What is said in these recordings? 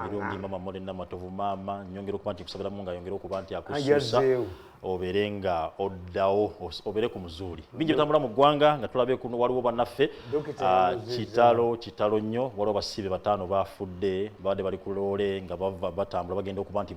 Mirundi mama Molina Matovu mama nyongera okuba nti kusabira munga yongera okuba nti akususa oberenga oddawo obere ku muzuuli bingi bitambula mu ggwanga nga tulabe kuno waliwo bannaffe kitalo nnyo waliwo basibe bataano bafudde babadde bali ku loole nga batambula bagenda okuba nti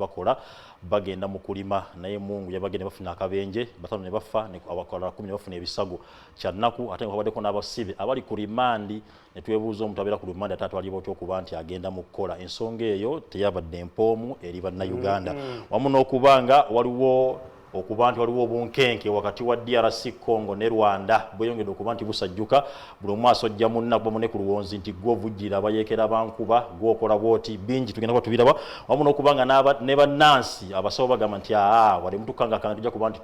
bagenda mu kulima naye mungu yabagenda bafuna akabenje bataano ne bafa abakola 10 ne bafuna ebisago kyannaku ate nga babaddeko n'abasibe abali ku rimandi ne twebuuza omuntu abeera ku rimandi ate atwalibwa otya okuba nti agenda mu kukola ensonga eyo teyabadde empoomu eri bannayuganda wamu n'okubanga waliwo obunkenke wakati wa DRC Congo ne Rwanda bweyongedde okuba nti busajjuka buli omwaso ajja munna kuba mune ku luwonzi nti gwo vujjira abayekera bankuba gwokola bwoti bingi tugenda kwa tubiraba wamu n'okubanga ne bannansi abasawo bagamba nti wali mutukanga kana tujja kuba nti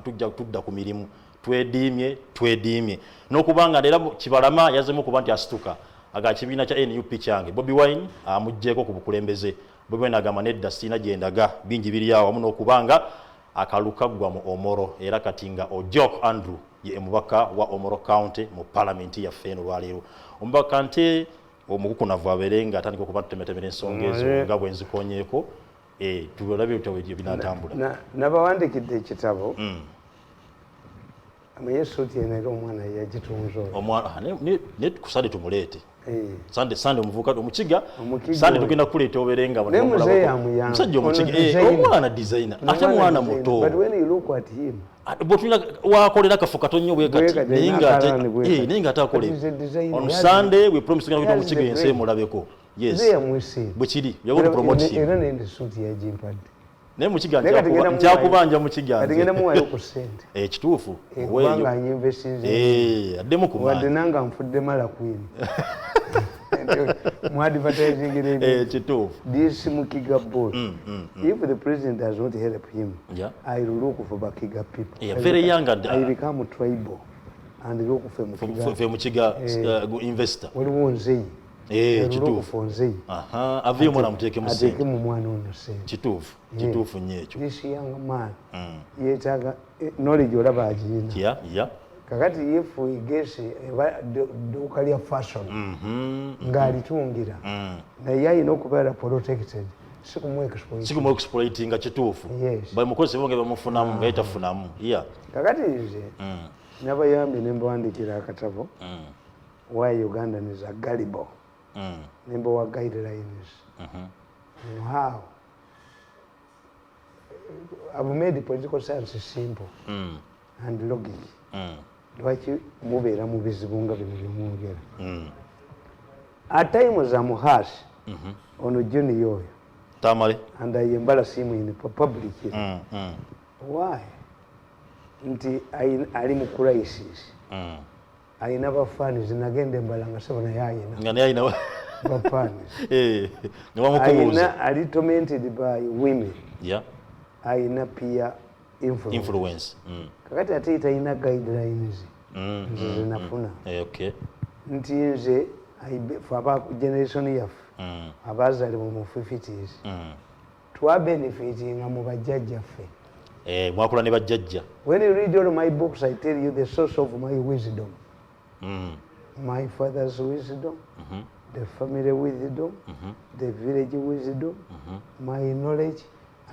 tujja tudda ku mirimu twediimye n'okubanga era Kibalama yazemu okuba nti asituka aga kibiina kya NUP kyange Bobi Wine amugjeeko ku bukulembeze Bobi Wine agamba nedda sina gyendaga bingi biri awo wamu n'okubanga akalukaggwa mu Omoro era katinga Ojok Andrew ye mubaka wa Omoro County mu parliament ya ffeno lwaleero omubaka nte omukukunavu aberenga atandika okuba tutemetemera ensonga ezo nga bwe nzikonyeeko tulabe bye binatambula nabawandikidde ekitabo amayesuuti yenera omwana yagitunze omwana ne kusade tumuleete Sande omuvuka omukiga Sande tugenda kuleeta oberenga musajja omukiga omwana designer ate mwana muto but when you look at him botuna wakolera kafuka tonyo bwekati ninga atakole on Sunday we promise to go mukiga ense mulabeko yes bukiri yabona promote era nende suit ya jimpad ne mukiga njakubanja mukiga ategenda muwayo ku sente kituufu weyo addemu ku wadde nanga mfudde mala queen mu advertising kituufu this Mukiga boy if the president does not help him I will look for Bakiga people very young and I become tribal and look for Mukiga investor waliwo nzeyi kituufu aviyo mwana muteeke mu sente ateeke mu mwana ono sente kituufu nnyo ekyo this young man yeetaaga knowledge olaba agirina kakati if he gets duuka lya fashion ng'alitungira naye alina okubeera protected sikumu exploiting nga kituufu bamukozesa bonge bamufunamu nga yetafunamu kakati nze nabayambye ne mbawandiikira akatabo why Uganda is a gullible number one guidelines how I've made the political science simple and logic lwaki mubeera mu bizibu nga bino byemwogera at times I'm harsh ono Juni yoyo Tamale and I embarrass him in public why nti ali mu crisis ayina bafani zinagenda embalanga sabona yayina ngane yayina bafani ayina ali tormented by women ayina peer influence kakati ate itayina guidelines nze zinafuna nti nze aba generation yaffe abazalibwa mu 50s twabenefitinga mu bajjajjaffe mwakula ne bajjajja when you read all my books I tell you the source of my wisdom my father's wisdom the family wisdom the village wisdom my knowledge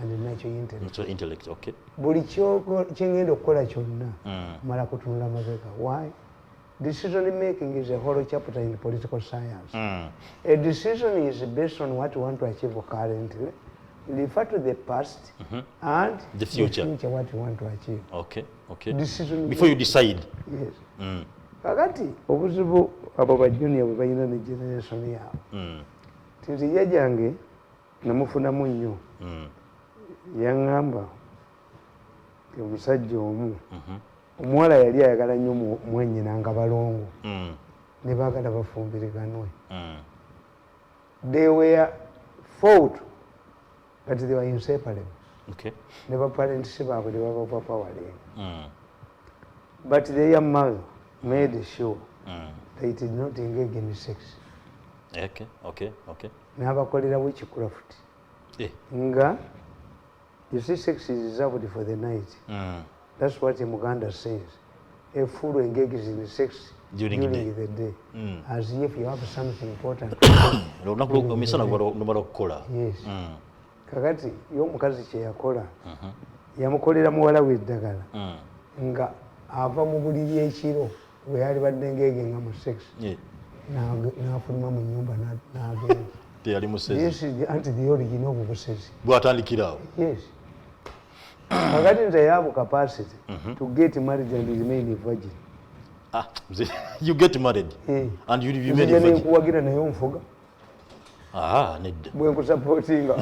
and natural intellect buli kyengenda okukola kyonna mala kutunula mabega why decision making is a whole chapter in political science a decision is based on what you want to achieve currently refer to the past and the future what you want to achieve decision before you decide yes kakati obuzibu abo bajunior bwe balina ne generation yaabwe tinzi yajange namufunamu nnyo yaŋŋamba omusajja omu omuwala yali ayagala nnyo mwennyina nga balongo ne baagala bafumbiriganwe they were fought but they were inseparable ne baparents baabwe ne babapapawalenga but their mother made sure they did not engage in sex n'abakolera witchcraft nga you see sex is reserved for the night that's what Uganda says a fool engages in sex during the day. As if you have something important. Yes. Kakati y'omukazi kye yakola yamukolera muwala we eddagala nga ava mu buliri ekiro we yali badde ngeegenga mu sex n'afuluma mu nnyumba n'agenda. Teyali musezi. This is the origin of obusezi. Bw'atandikira awo. Yes. Kakati nze have capacity to get married and remain a virgin. You get married and you remain a virgin. Nkuwagira naye onfuga. Nedda. Bwe nkusupportinga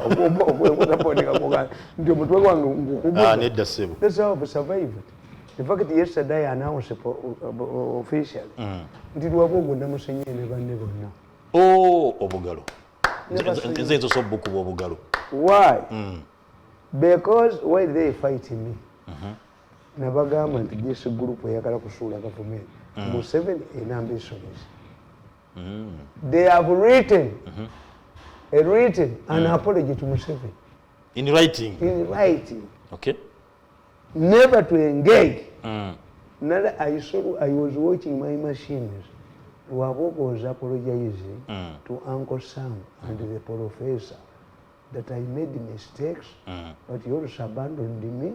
nti omutwe gwange ngukuguza. Nedda ssebo. That's how I've survived. In fact, yesterday I announced officially nti lwabwo namusenye ne banne bonna. Obugalo. Nze nsoso bukuba obugalo. Why? Because why they fighting me? Nabagamba nti this group eyagala kusuula gavumenti. Museveni and ambitions. They have written an apology to Museveni. In writing? In writing. Okay. Never to engage. Nada, I was watching my machines. Waboko was apologizing to Uncle Sam and the professor that I made mistakes, but you also abandoned me.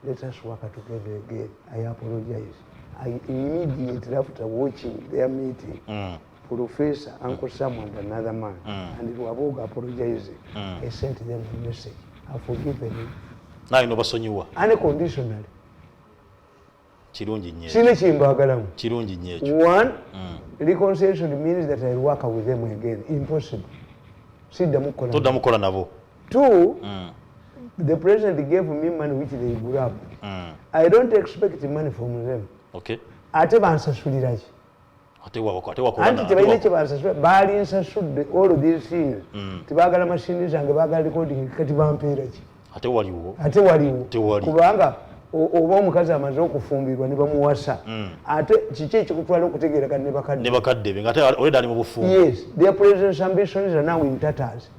Let us work together again. I apologize. I immediately after watching their meeting, Professor, Uncle Sam and another man, and Waboko apologizing, I sent them a message. I've forgiven you. Now you know basonyiwa. Unconditionally. Kirungi nnyo. Sine kimbagalamu. Kirungi nnyo ekyo. One, reconciliation means that I work with them again. Impossible. Siddamu kukola. Toddamu kukola nabo. Two, the president gave me money which they grabbed. I don't expect money from them. Okay. Ate bansasulira ki? Ate wakola. Anti tebalina kye bansasula. Baali nsasudde all of these things. Tebagala mashini zange bagala recording kati bampeera ki? Ate waliwo. Kubanga oba omukazi amaze okufumbirwa ne bamuwasa ate kiki ekikutwala okutegeera kati ne bakadde be ngate already ali mu bufumbo. Yes, their president's ambitions are now in tatters.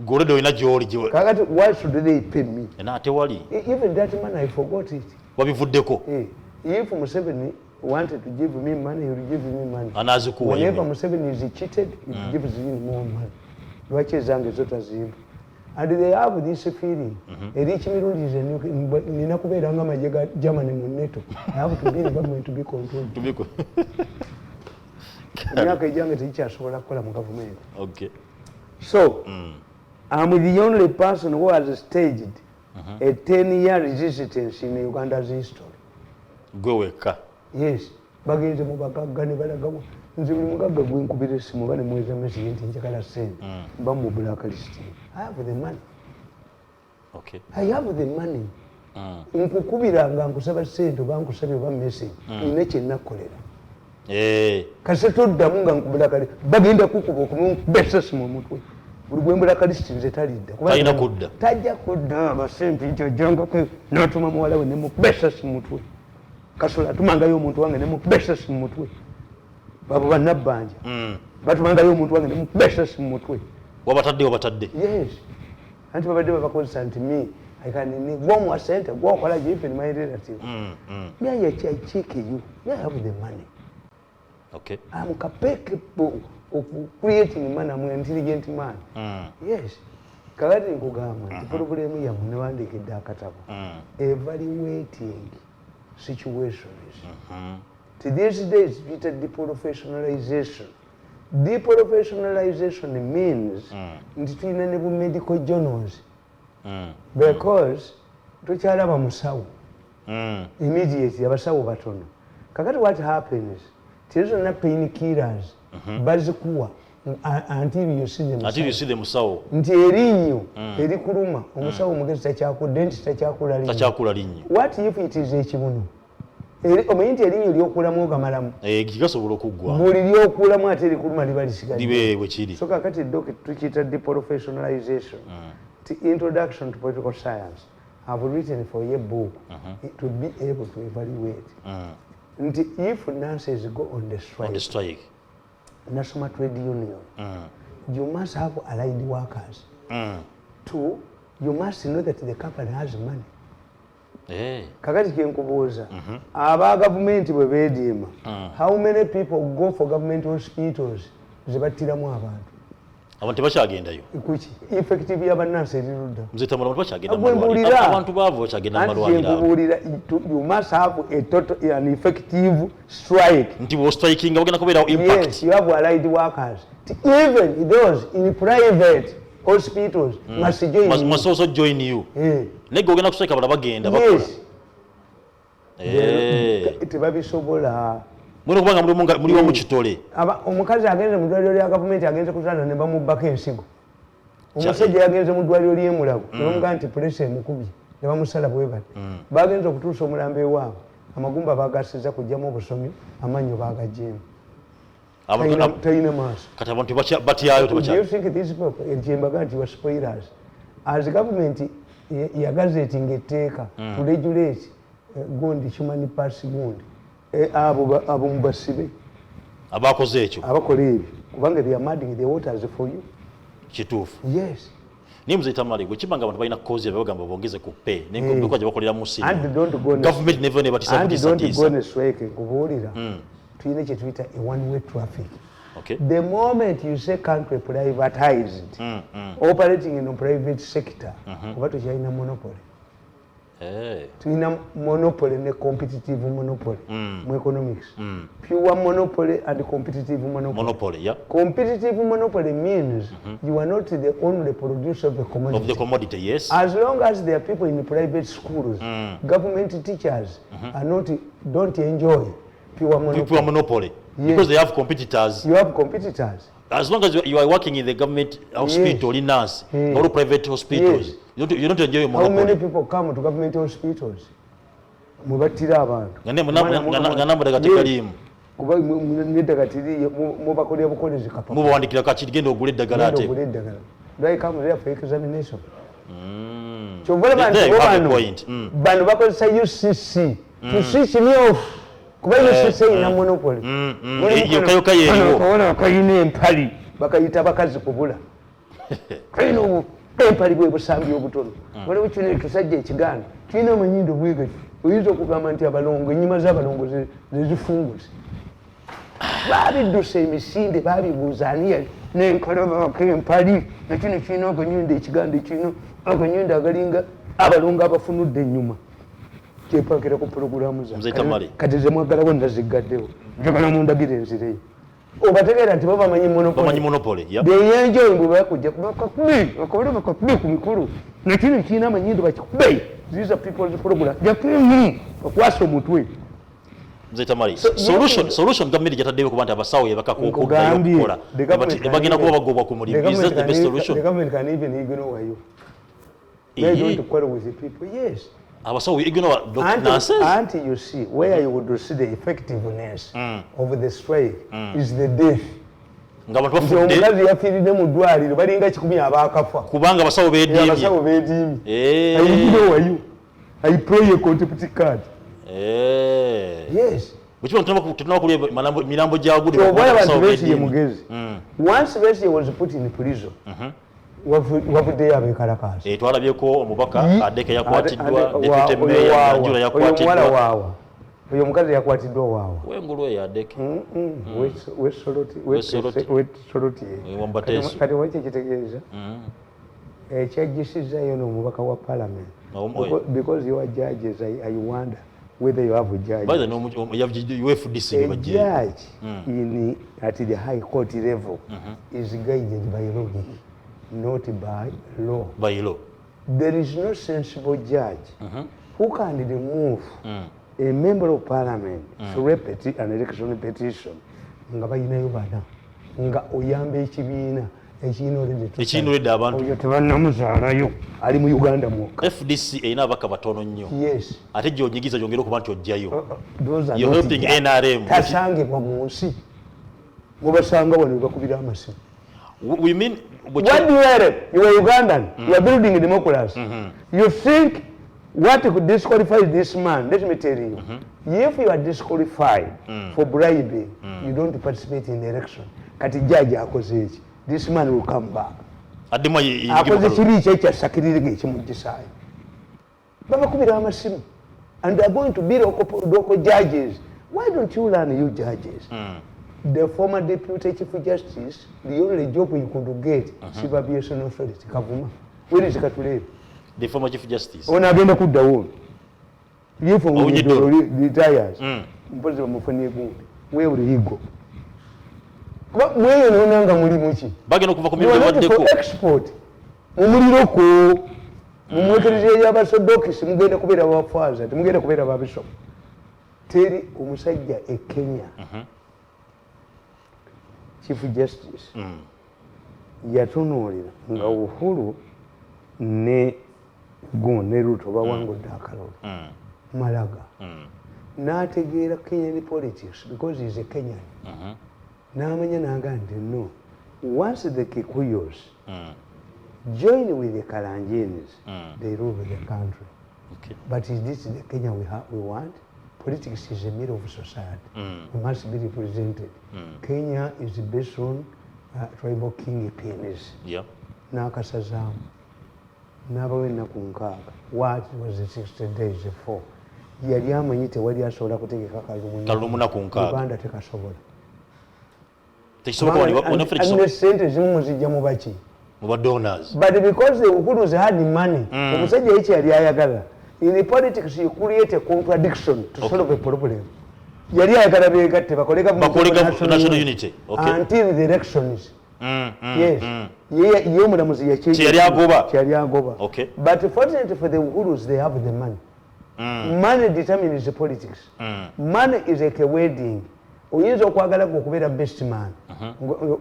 Golede olina gy'oli. Kakati why should they pay me? Ate wali. Even that man I forgot it. Wabivuddeko. If Museveni wanted to give me money, he will give me money. Anazikuwa. Whenever Museveni is cheated, he gives me more money. Lwaki zange zotazimba. And they have this feeling. Rich Mirundi is a new Ninakubeera nga amagye ga Germany mu NATO. I have to be in the government to be controlled. Emyaka ejange tekikyasobola kukola mu government. Okay. So, I'm the only person who has staged a 10-year resistance in Uganda's history. Gwe wekka. Yes. Bagenze mu bagagga ne balagamu. Nze buli mugagga gwe nkubira essimu bane mweza message nti njagala ssente. Mba mu blacklist. I have the money. Okay. I have the money. Nkukubiranga nkusaba ssente oba nkusabye oba message. Nina kye nnakolera. Kase toddamu nga nkubula kale bagenda kukuba okumubesa essimu omutwe. Buli gwe blacklist nze talidda. Talina kudda. Tajja kudda abasempi njojjanga kwe n'atuma muwala we ne mubesa essimu omutwe. Kasola atumangayo omuntu wange ne mubesa essimu omutwe. Babo bannabbanja. Batumangayo omuntu wange ne mubesa essimu omutwe. Wabatadde. Yes. Anti babadde babakozesa nti me I can go more center, go kola even my relative. Me I check you. Me I have the money. Okay. I'm capable of creating money. I'm an intelligent man. Yes. Kakati nkugamba nti problem yammwe ne wandiikidde akatabo. Evaluating situations. To these days, it's deprofessionalization. Deprofessionalization means nti tulina ne bu medical journals. Because tukyalaba musawo. Immediately abasawo batono. Kakati what happens? Tizo na painkillers. Bazikuwa until you see them. Until you see them musawo. Nti erinyo erikuluma omusawo omugezi takyakula linyo. What if it is ekibuno? Omanyi nti erinyo lyokulamu ogamalamu. Kigasobola okuggwa. Buli lyokulamu ate erikuluma liba lisigadde. Libe bwe kiri. So kakati tukiyita deprofessionalization. The introduction to political science. I've written for a book to be able to evaluate. If nurses go on the strike, National Trade Union, you must have allied workers. Two, you must know that the company has money. kakati kenkubuuza aba gavumenti bwe beediima how many people go for government hospitals zebattiramu abantu tebakyagendayo kuki effective y'abannansi erirudda abantu baavu bakyagenda mu malwaliro you must have a total an effective strike nti bw'ostrikinga bagenda kubeerawo impact. Yes, you have allied workers even those in private hospitals must also join you naye ogenda kustrike abala bagenda bakola tebabisobola mulina okubanga muliwo mu kitole omukazi agenze mu ddwaliro lya gavumenti agenze kutanda ne bamubbako ensigo omusajja yagenze mu ddwaliro ly'emulago ne bamugamba nti pulesa emukubye ne bamusala bwe bati bagenze okutuusa omulambo ewaabwe amagumba bagasiza kujjamu obusomi amannyo bagagyeemu talina maaso kati abantu batyayo ekyembaga nti waspoilers as government yagazetinga etteeka to regulate gundi human pass gundi abo mubasibe abakoze ekyo abakola ebyo kubanga they are madding the waters for you kituufu yes niye muzeyi Tamale bwe kibanga abantu balina kozi bagamba bongeze ku pay n'enkombeko gye bakolera mu sini government never nebatisa kubuulira tuyina kye tuyita a one way traffic. The moment you say country privatized operating in a private sector oba tukyalina monopoly tulina monopoly ne competitive monopoly mu economics pure monopoly and competitive monopoly. Competitive monopoly means you are not the only producer of the commodity. Yes, as long as there are people in private schools government teachers are don't enjoy pure monopoly because they have competitors. You have competitors. As long as you are working in the government hospital, in nurse, or private hospitals, you don't enjoy your monopoly. How many people come to government hospitals? Mubatira abantu. Nganamba daga tekalimu. Kuba n'eddagala tiri mubakolera bukolezi kapapa. Mubawandikira kati genda ogula eddagala ate. Do I come there for examination? Kyovula bano bakozesa UCC. To switch me off. Kuba UCC ina monopoly. Yokayoka yeriwo. Kaona kayina empali bakayita bakazi kubula. Kayina empali bwe busambi obutono. Waliwo kino ekisajja ekiganda. Kiyina amanyindo bwegati. Oyinza okugamba nti abalongo ennyima z'abalongo zezifunguze. Babidduse emisinde babibuuzaaniya n'enkolobako empali nakino kirina akanyundo ekiganda kino akanyundo agalinga abalongo abafunudde ennyuma. Kyepakira ku pulogulaamu zange kati ze mwagalawo ndazigaddewo njagala mundagire enzireyo obategeera nti baba bamanyi monopoly beyenjoyi bwe bakujja bakakubi ku mikulu nakino kirina amanyindo bakikubi these are people's program jakini okwasa omutwe. Mzee Tamale, solution government jataddeyo ku bantu abasawo yebakakukudayo okukola bagenda kuba bagobwa ku mulimu. Is that the best solution? The government can even ignore you. They don't quarrel with the people. Yes. Abasawo ignore nonsense. Until you see where you would see the effectiveness of the strike is the death. Ngabantu bafudde omukazi yafiiridde mu ddwaliro balinga 10 abaakafa kubanga abasawo beediimye. I know you. I play a contempt card. Yes. Mirambo gyagudi mugezi. Once Besigye was put in prison. Wavuddeyo abeekalakaasi. Twalabyeko omubaka Adeke yakwatiddwa, deputy mayor Njula yakwatiddwa. Oyo omukazi yakwatiddwa waawa. Wengulu eyo Adeke. Wesoloti. Kati waki ekitegeeza? Ekyajjusizzayo n'omubaka wa parliament. Because you are judges, I wonder whether you have a judge. By the way, you have UFDC. A judge at the high court level is guided by logic, not by law. By law. There is no sensible judge who can remove a member of parliament through an election petition. Nga bayinayo bana. Nga oyambe ekibiina. Ekinolede abantu oyo tebannamuzaalayo ali mu Uganda mwokka. FDC erina abaka batono nnyo. Yes. Ate gy'onyigiza gyongera okuba nti ojjayo. You're helping NRM. Tasangibwa mu nsi. Mubasanga wano bakubira amasimu. We mean what do you are? You are Ugandan. You are building a democracy. You think what could disqualify this man? Let me tell you. If you are disqualified for bribing, you don't participate in the election. Kati judge akoze eki. This man will come back. Akoze kiri kyasakirire ekimujisaayo. Babakubira amasimu. and they're going to be local judges. Why don't you learn, you judges? The former deputy chief justice, the only job you could get, civil aviation authority, Kavuma. Where is Katule? The former chief justice. On agenda could down. You from retires. Where will he go? Where no longer Mulimuchi? Bagano for export. Mumuloko. Mumwekereje y'abasodokisi mugenda kubeera abafaza temugenda kubeera ababishopu. Teri omusajja e Kenya. Chief Justice yatunuulira nga Uhuru ne Ruto bawangudde akalulu Malaga n'ategeera Kenyan politics because he's a Kenyan n'amanya n'agamba nti no, once the Kikuyos join with the Kalenjins they rule the country. But is this the Kenya we want? Politics is a mirror of society. We must be represented. Kenya is based on tribal kingpins. N'akasazamu n'abawena ku nkaaga. What was the 60 days before? Yali amanyi tewali asobola kutegeka kalulu na ku nkaaga. Uganda tekasobola. Tekisobola sente zimu zijja mu baki? Mu ba donors. But because the Uhuru's had the money, omusajja echi yali ayagala. In politics, you create a contradiction to solve a problem. Yali ayagala begatte bakolega national unity. Until the elections. Yes. Ye mulamuzi yakyali agoba. Okay. But fortunately for the Uhurus, they have the money. Money determines the politics. Money is like a wedding. Oyinza okwagala okubeera best man.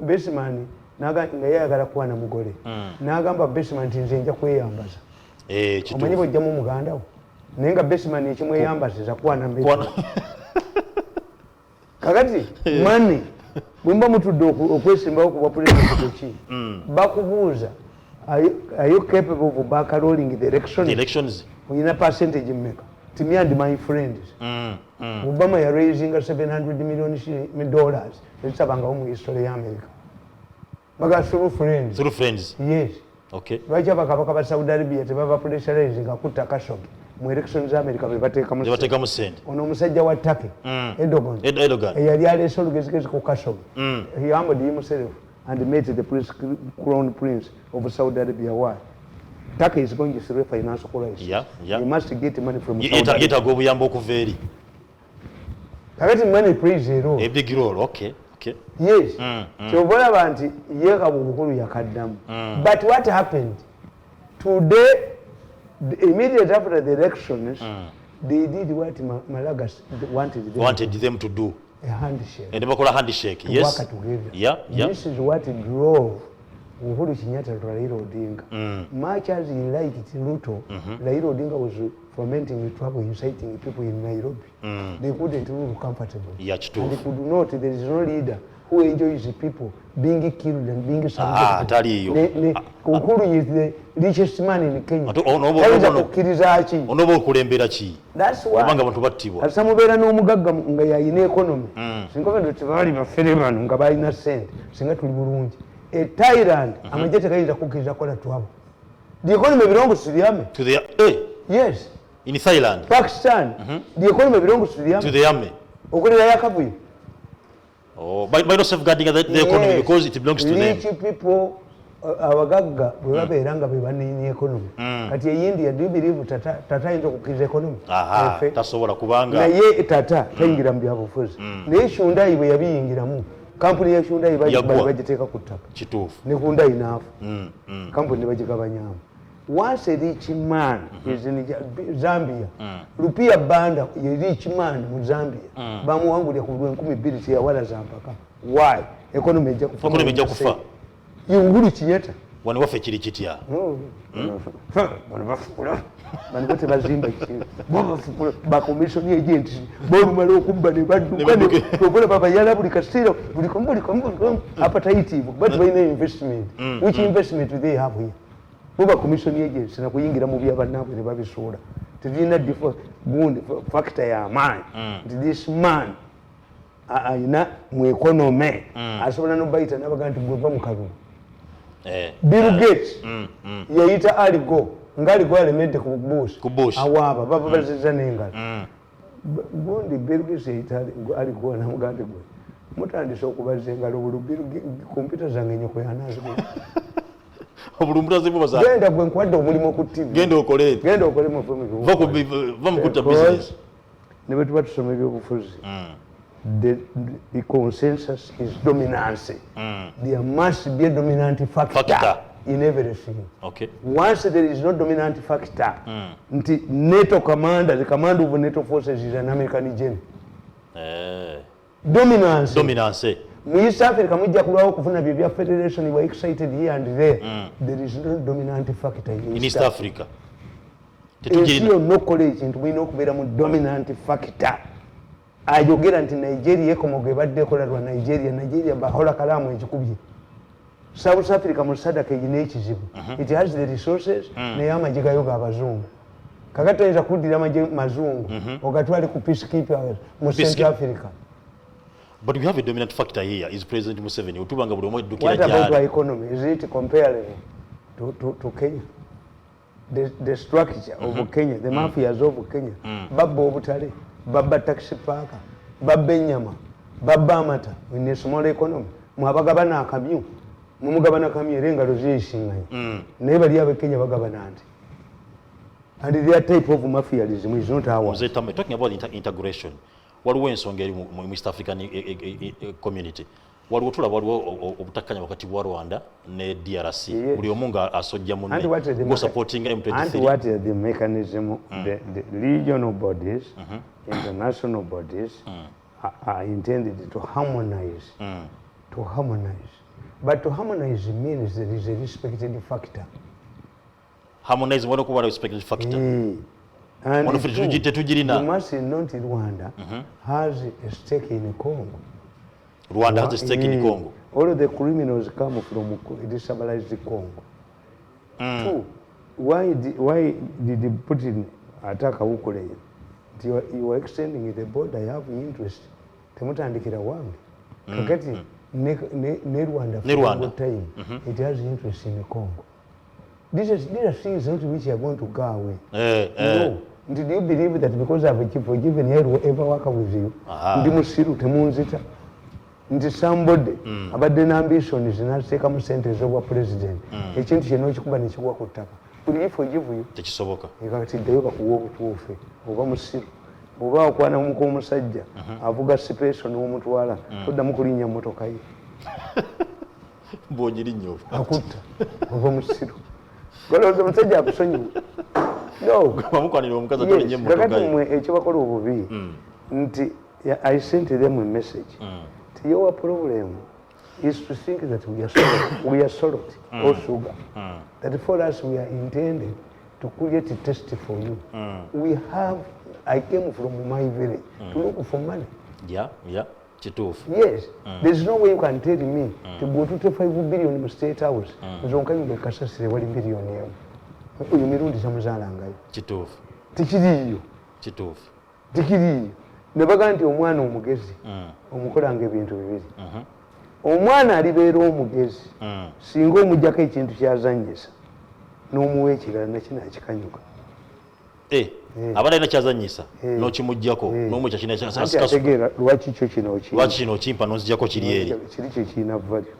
Best man nga yayagala kuba na mugole. N'agamba best man nti nze nja kweyambaza. Omanyi bw'ojjamu muganda wo naye nga bestman ekimweyambaziza kwana mbeka kakati money bwe mba mutudde okwesimbawo ku bwapulezidenti ki bakubuuza are you capable of backrolling the elections oyina percentage mmeka to me and my friends Obama ya raising $700 million ekisabangawo mu history ya America baga through friends yes. Okay. Lwaki abakabaka ba Saudi Arabia tebaba pressurizing akutta Khashoggi mu elections za America bebateeka mu sente. Ono omusajja wa Turkey Erdogan eyali aleese olugezigezi ku Khashoggi. He humbled himself and met the crown prince of Saudi Arabia. Why? Turkey is going through a financial crisis. You must get money from Saudi Arabia. Yetageta obuyambo okuva eri. Kakati money plays a role. A big role, okay. Yes. So bolaba nti yeka Uhuru yakaddamu. But what happened today, immediately after the elections, they did what Malaga wanted them to do. A handshake. And they call a handshake. Yes. Work together. This is what drove Uhuru Kenyatta to Raila Odinga. Much as he liked Ruto, Raila Odinga was fomenting trouble, inciting people in Nairobi. They couldn't rule comfortably. And they could not, there is no leader who enjoys the people being killed and being subjected. Uhuru is the richest man in Kenya. That's why. Asamubeera n'omugagga nga yayina economy. Singa bano tebaali bafere bano nga balina ssente singa tuli bulungi. A Thailand, amagye tegayinza kukkiriza kola twabo. The economy belongs to the army. To the yes. In Thailand. Pakistan. The economy belongs to the army. To the army. Okolera yakavuyo. Oh, by not safeguarding the economy because it belongs to them. Rich people, abagagga bwe babeera nga be banini economy. Kati India, do you believe tata ayinza okukkiriza economy? Tasobola kubanga. Naye tata tayingira mu byabufuzi. Naye Hyundai bwe yabiyingiramu. Kampuni ya Hyundai bagiteeka ku ttaka. Kituufu. Ne Hyundai naafu. Kampuni ne bagigabanyamu. Once a rich man is in Zambia, Rupia Banda, a rich man in Zambia, bamuwangulira ku 2,000 teyawala za mpaka. Why? Economy ejja kufa. Uhuru Kenyatta. Wano waffe kiri kitya. Bano bote bazimba kintu. Ba commission agents, bolumala okubba ne badduka tokola baba yala buli kasiro buli appetite but by investment. Which investment do they have here? Buba commission agents na kuyingira mu byabanaabwe ne babisuula. Tezina factor ya maanyi. This man ayina mu economy asobola n'obayita n'abaga nti gwe va mu kalulu. Bill Gates yayita Ali Go ngali gwalemedde ku bush awaaba baba bazizza n'engalo gundi Birgis ali gwona mugandi gwe mutandise okubaza engalo kompyuta zange nyoko yanazigula obulumbuza zibubaza genda gwe nkwadde omulimu ku TV genda okole va mu kutta business ne bwe tuba tusoma ebyobufuzi the consensus is dominance there must be a dominant factor in everything. Okay. Once there is no dominant factor, NATO commander, the commander of NATO forces is an American general. Dominance. Mu East Africa, mujja kulwawo kufuna bya federation, we were excited here and there. There is no dominant factor in East Africa. Tetujina no college into we no kubera mu dominant factor. Ayogera nti Nigeria ekomoge badde kola lwa Nigeria bahola kalamu ekikubye. South Africa musadaka ine ekizibu. It has the resources ne amajiga yoga abazungu. Kakati oyinza kuddira mazungu ogatwale ku peacekeepers mu Central Africa. But we have a dominant factor here is President Museveni. Utubanga buli omwe dukira jali. What about our economy? Is it comparable to Kenya? The structure of Kenya, the mafias of Kenya. Babba obutale, babba taxi park, babba enyama, babba amata in a small economy. Mwabagabana akamyu. Mumugabana kamye engalo zisinganye naye bali abe Kenya bagabana anti and their type of mafialism is not ours. Talking about integration, waliwo ensonga eri mu East African community waliwo tulaba waliwo obutakanya wakati wa Rwanda ne DRC buli omu nga asojja munne go supporting M23. And what is the mechanism? The regional bodies, international bodies are intended to harmonize. But to harmonize means there is a respected factor. Harmonize what kuba respected factor. And you must note Rwanda has a stake in Congo. Rwanda has a stake in Congo. All of the criminals come from destabilized Congo. Two, why did Putin attack Ukraine? You are extending the border, you have interest. Temutandikira wange. Kakati Rwanda for time, it has interest in the Congo. These are things which are going to go away. No. Did you believe that because I've forgiven you, will ever work with you? Somebody about the ambition is not second sentence over president. A change in which company to work with. Will you forgive you? You can't see the work to Musiru. Oba okwana omuko omusajja avuga situation w'omutwala toddamu kulinnya mmotoka ye bw'ogirinnyo akutta ova Musiru golooza omusajja akusonyiwa wamukwanira omukazi atolinnya emmotoka ye kakati ekibakola obubi nti I sent them a message your problem is to think that we are salt or sugar that for us we are intended to create a test for you. I came from my village to look for money. Yeah, chitufu. Yes, there's no way you can tell me to go to 5 billion in the state house. Zonka yube kasasire wali billion yemu. Uyu Mirundi samuzala ngayo. Chitufu. Tikiriyo. Chitufu. Tikiriyo. Nebaga nti omwana omugezi omukolanga ebintu bibiri. Omwana alibeera omugezi singa omujjako ekintu kyazanyisa n'omuwa ekirala nakino akikanyuka. Abana ina kyazanyisa n'okimuggyako n'omu kyakina ategeera lwaki kino kimpa n'onzijjako kiri eri kiri kye kirina value.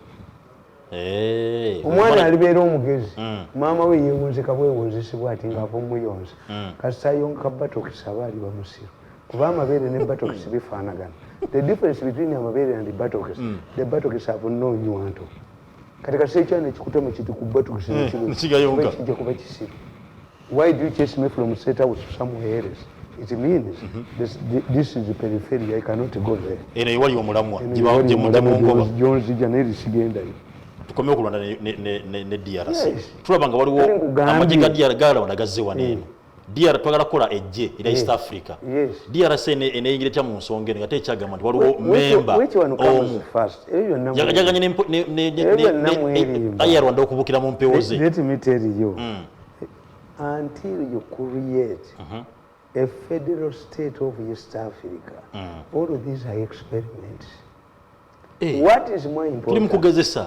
Omwana alibeera omugezi maama we yeewunzika bwewunzisibwa ati ng'ava omuyonza kasita ayonka batokisi aba ali bamusiru kuba amabeere ne batokisi bifaanagana. The difference between amabeere and the batokisi have no nywanto. Kati kasita ekyana ekikutama kiti ku batokisi nekijja kuba kisiru. Why do you chase me from state house to somewhere else? It means this is the periphery. I cannot go there. Ene wali omulamwa gye mungoba Jones Janeri sigenda yo. Tukomye okulanda ne DRC. Tulabanga waliwo amagye ga DR galawanda gazze wanene. DR twagala kola ejje ila East Africa. DRC eneyingira tya mu nsonga eno ate ekyagamba nti waliwo member omu yaganye ne Rwanda okubukira mu mpewo ze. Let me tell you. Until you create a federal state of East Africa, all of these are experiments. What is more important?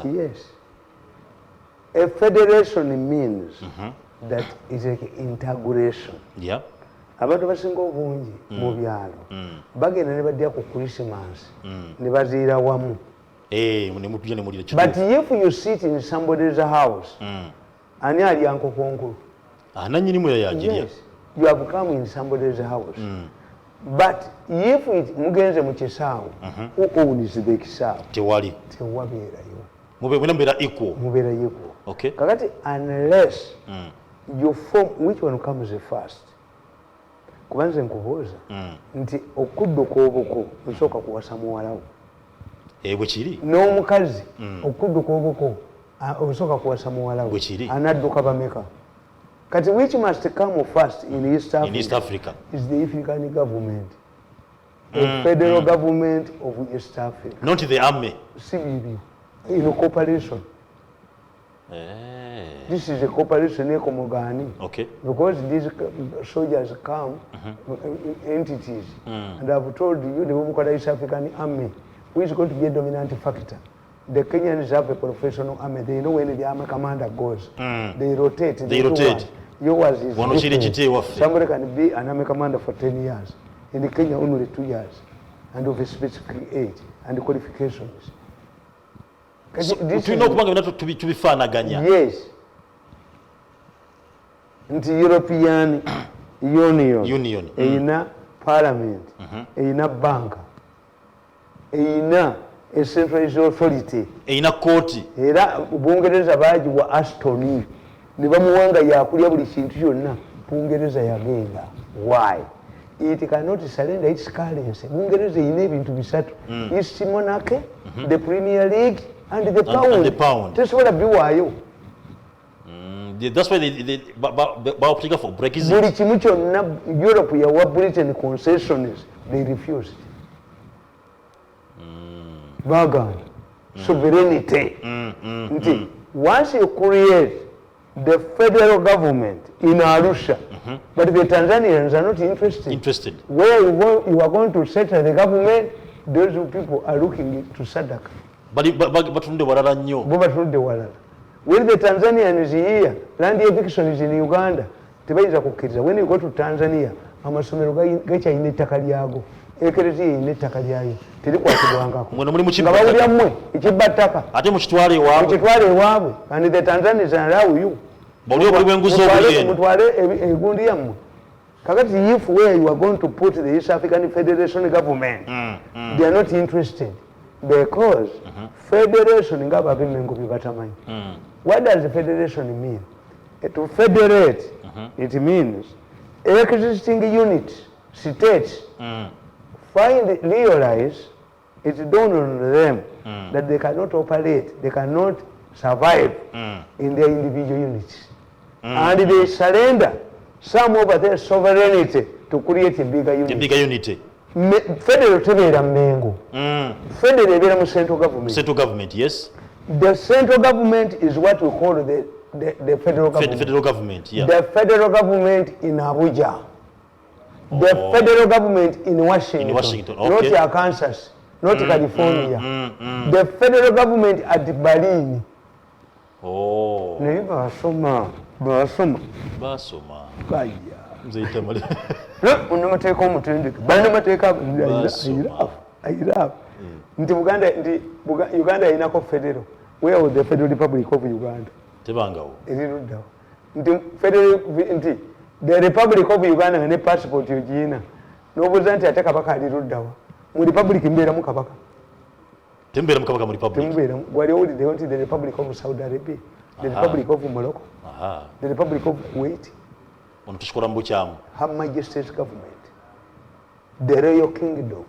Yes. A federation means that is like integration. Yeah. Abantu basinga obungi mu byalo bagenda ne badya ku Christmas ne baziira wamu. But if you sit in somebody's house ani alya nkoko nkulu? Yes, you have come in somebody's house. But if mugenze mu kisaawe, who owns the kisaawe? Tewabeerayo. Mubeera equal. Okay. Kakati unless you form, which one comes first? Kubanze nkubuuza nti okudduka obuko nsooka kuwasa muwala wo. Bwekiri. N'omukazi okudduka obuko osooka kuwasa muwala wo. Anadduka bameka? Kati which must come first in East Africa is the African government, the federal government of East Africa. Not the army. CBB, in a cooperation. This is a cooperation ekomogani. Okay. Because these soldiers come, entities, and I've told you the East African army, who is going to be a dominant factor. The Kenyans have a professional army. They know when the army commander goes. They rotate. Yours is different. Somebody can be an army commander for 10 years. In Kenya, only 2 years. And of a specific age and qualifications. So, you know to be fanaganya. Yes. Into European Union. Eina Parliament. Eina Bank. Eina a centralized authority. Eina court. Era Bungereza bagiwa Astoni. Ne bamuwanga yakulya buli kintu kyonna. Bungereza yagenda. Why? It cannot surrender its currency. Bungereza ine ebintu bisatu. East Monarchy, the Premier League, and the pound. Tesobola biwaayo. That's why they opting for Brexit. Buli kimu kyonna Europe yawa Britain concessions, they refused. Bargain. Sovereignty. Once you create the federal government in Arusha, but the Tanzanians are not interested. Where you are going to settle the government, those people are looking to Sadaka. But when the Tanzanian is here, land eviction is in Uganda. When you go to Tanzania, amasomero gacha ine ettaka lyago. Ekereziya ine ettaka lyayo. Terikwatibwangako. Nga bawulira mmwe ekibba ttaka. Ate mukitwale ewaabwe. And the Tanzanians allow you. Mutwale egundi yammwe. Kakati if where you are going to put the East African Federation government, they are not interested. Because federation nga babimengo bibatamanyi. What does federation mean? To federate, it means existing units, states, realize it's done on them that they cannot operate, they cannot survive in their individual units. And they surrender some of their sovereignty to create a bigger unity. Federal tebeera Mengo. Federal ebeera mu central government. Central government, yes. The central government is what we call the federal government. Federal government, yeah. The federal government in Abuja. The federal government in Washington. Okay. Not Kansas, not California. The federal government at Berlin. Oh. Naye basoma. Kaya. Tamale. Unamateeka omutendeke. Bannamateeka ayirafu. Nti Uganda inako federal. Where was the Federal Republic of Uganda? Tebangawo. Eriruddawo. Nti the Republic of Uganda ne passport yogiyina. N'obuuza nti ate kabaka aliruddawa. Mu Republic mbeeramu kabaka. Tembeera mu kabaka mu Republic. Tembeeramu. Wali owulidde nti the Republic of Saudi Arabia, the Republic of Morocco, the Republic of Kuwait. Ono tukikola mu bukyamu. Her Majesty's government. The Royal Kingdom.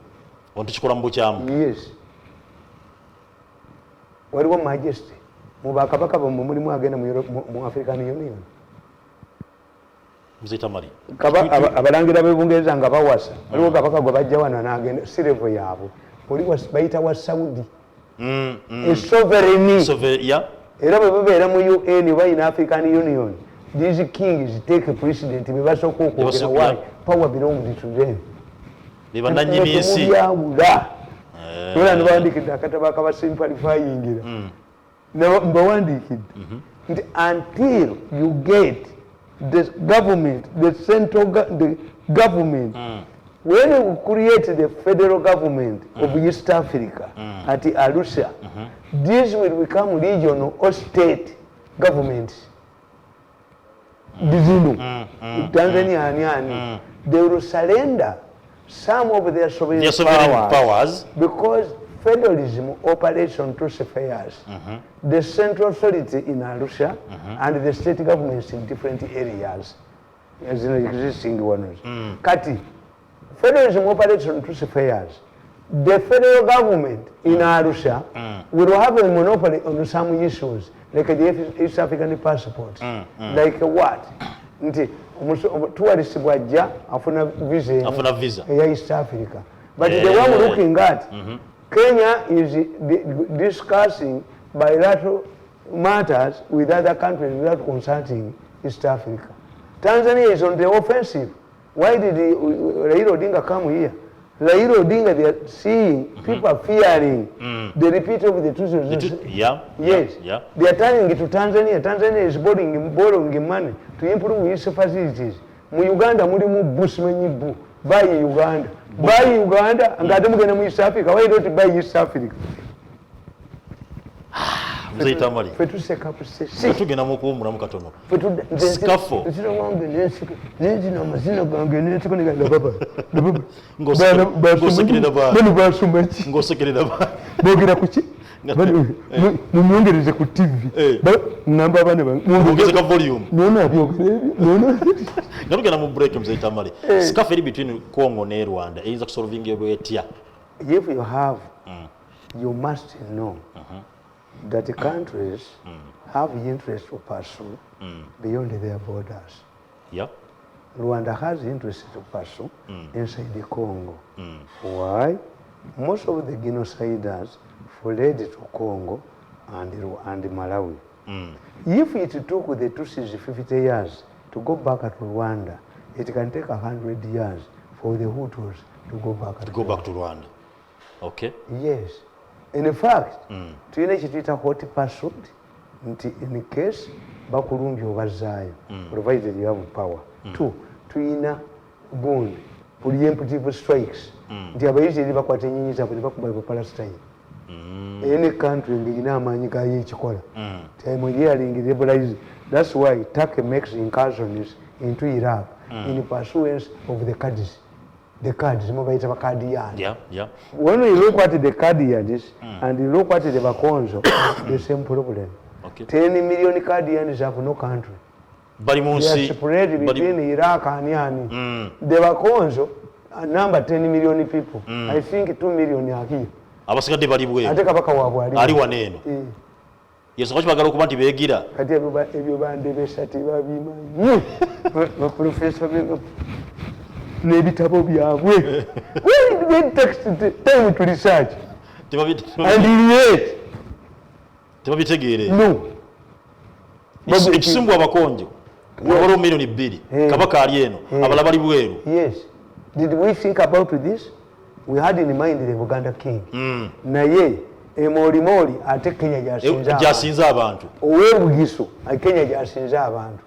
Ono tukikola mu bukyamu. Yes. Waliwo Majesty. Mu bakabaka bamwe mulimu agenda mu African Union. Mzee Tamale. Abalangira b'Ebungereza nga bawasa. Waliwo kabaka gwe bajja wano n'agenda si level yaabwe. Oli bayita wa Saudi. Sovereign. Yeah. Era bwe babeera mu UN oba in African Union. These kings take a precedent. Bebasooka okwogera why power belongs to them. Bannannyini y'ensi. Era nibawandikidde akatabo akabasimplifyingira. Mbawandiikidde nti until you get the government, the the government, when we create the federal government of East Africa at Arusha, this will become regional or state governments. Tanzania, they will surrender some of their sovereign powers because federalism operates on two spheres. The central authority in Arusha and the state governments in different areas as in existing ones. Kati, federalism operates on two spheres. The federal government in Arusha will have a monopoly on some issues like the East African passport. Like what? Tourist wajja afuna visa ya East Africa. But the one we're looking at, Kenya is discussing bilateral matters with other countries without consulting East Africa. Tanzania is on the offensive. Why did Raila Odinga come here? Raila Odinga, they are seeing people are fearing the repeat of the two. Yes. They are turning it to Tanzania. Tanzania is borrowing money to improve its facilities. Mu Uganda mulimu busmenyibu. Buy Uganda. Buy Uganda and Gadamugana mu East Africa. Why don't you buy East Africa? Mzee Tamale. Fetu sekapuse. Tugenda mukuumura mukatono. Fetu Scafo. Nsino wange nensiko. Zinjina mazina gange nensiko ni baba. Ngosekirira ba. Bano basumaki. Ngosekirira ba. Bogira kuki? Mumwongereze ku TV. Namba bane mwongeze ka volume. Nona byogere. Nona. Ngatugenda mu break Mzee Tamale. Scafo eri between Congo ne Rwanda eyinza kusolvinga ebwetya. If you have, you must know that the countries have interest to pursue beyond their borders. Yeah. Rwanda has interest to pursue inside the Congo. Why? Most of the genociders fled to Congo and Malawi. If it took the Tutsis 50 years to go back to Rwanda, it can take 100 years for the Hutus to go back to Rwanda. Okay. Yes. In fact, tuyina kitita hot pursuit in case bakulumbi obazaayo, provided you have power. Two, tuyina bond preemptive strikes. Nti abayizire bakwata ennyinyi zaabwe ne bakuba Palestine. Any country ng'erina amaanyi gayo ekikola. That's why Turkey makes incursions into Iraq in pursuance of the Kurds. The Kurds, yeah. When you look at the Kurdians and you look at the Bakonzo, the same problem. Okay. 10 million Kurdians have no country. They are spread between Iraq and Yani. The Bakonzo number 10 million people. I think 2 million are here. Abasigadde bali bwe. Ate kabaka waabwe ali waneeno. Yesu ko kibagala okuba nti beegira. Kati ebyo bande besati babimanyi. Professor n'ebitabo byabwe. Where did they take time to research? And yet tebabitegeere. No. Ekisimbwa abakonjo. Wabalo million 2. Kabaka ali eno. Abala bali bweru. Yes. Did we think about this? We had in mind the Uganda king. Naye emorimori ate Kenya jasinza abantu. Owebugiso Kenya jasinza abantu.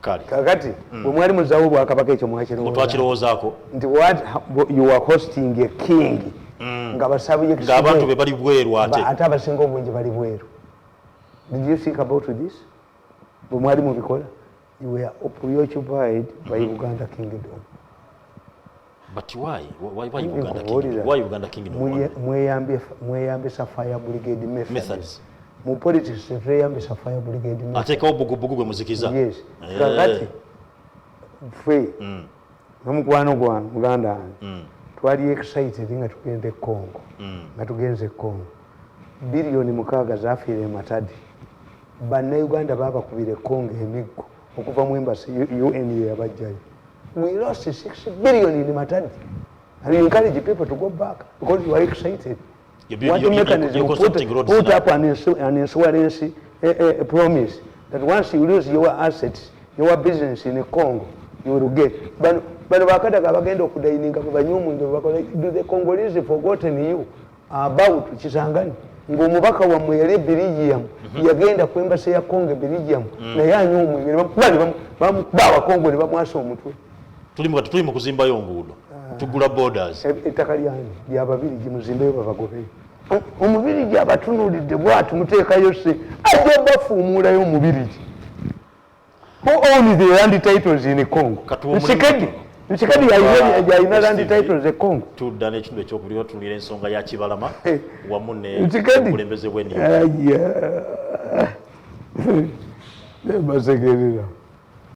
Kali. Kakati bwe mwali muzawo bwakabaka ekyo mwakirowoozaako. Nti what you are hosting a king. Nga basabuye nga abantu be bali bweru ate. Ate abasinga obungi bali bweru. Did you think about this? Bwe mwali mubikola? You were preoccupied by Uganda kingdom. But why? Why Uganda kingdom? Why Uganda kingdom? Mweyambisa fire brigade methods. Mu politics tweyambisa fire brigade methods. Atekawo bugubugu gwe muzikiza. Yes. Kakati ffe n'omukwano gwange muganda twali excited nga tugende Congo. Nga tugenze Congo. Bilioni 6 zafiire Matadi. Bannayuganda baabakubire Congo emiggo okuva mu embassy UN yabajjayo. We lost 6 billion in Matadi. And we encourage people to go back because you are excited. What mechanism put up an insurance promise that once you lose your assets, your business in Congo, you will get. But do the Congolese forgotten you about Chisangani? ng'omubaka wammwe yali Belgium yagenda ku embassy ya Congo Belgium naye anywa omwenge bamukuba abakongo ne bamwasa omutwe. Tuli mu kuzimbayo nguudo tugula borders. Ettaka lyani ly'Ababirigi muzimbeyo babagobeyo. Omubirigi abatunuulidde bw'ati muteekayo se ajja bafuumuulayo omubirigi. Who owns the land titles in Congo? Nchikadi yalina land titles e Congo. Tudda n'ekintu ekyokubiri tunulira ensonga ya Kibalama wamu n'obukulembeze bw'ennyumba. Basegerera.